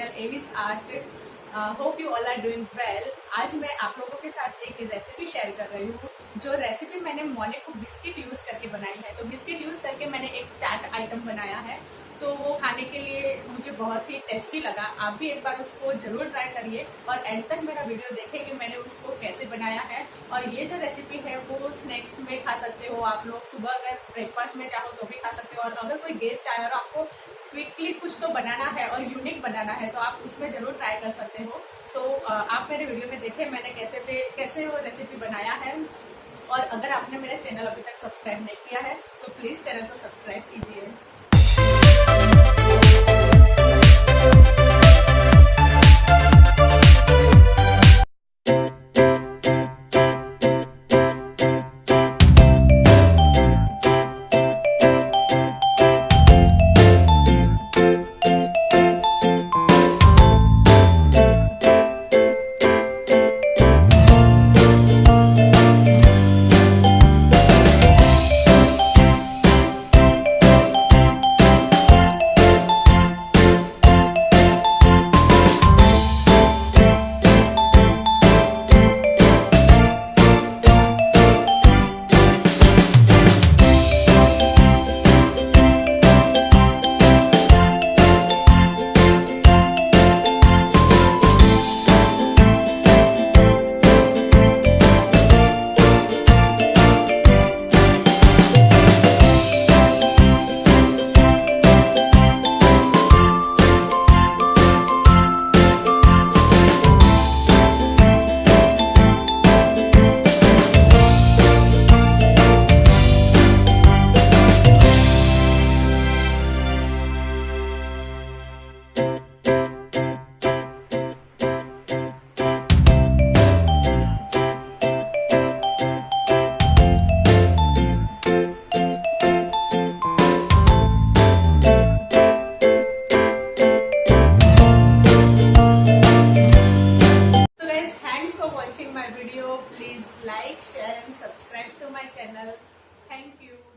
Channel एवीज art. Hope you all are doing well. आज मैं आप लोगों के साथ एक रेसिपी शेयर कर रही हूँ। जो रेसिपी मैंने मोनाको बिस्किट यूज करके बनाई है। तो बिस्किट यूज करके मैंने एक चाट आइटम बनाया है, तो वो खाने के लिए मुझे बहुत ही टेस्टी लगा। आप भी एक बार उसको जरूर ट्राई करिए और एंड तक मेरा वीडियो देखें कि मैंने उसको कैसे बनाया है। और ये जो रेसिपी है वो स्नैक्स में खा सकते हो आप लोग, सुबह अगर ब्रेकफास्ट में चाहो तो भी खा सकते हो। और अगर कोई गेस्ट आए और आपको क्विकली कुछ तो बनाना है और यूनिक बनाना है तो आप उसमें जरूर ट्राई कर सकते हो। तो आप मेरे वीडियो में देखें मैंने कैसे वो रेसिपी बनाया है। और अगर आपने मेरा चैनल अभी तक सब्सक्राइब नहीं किया है तो प्लीज़ चैनल को सब्सक्राइब कीजिए। Watching my video, please like, share and subscribe to my channel. Thank you.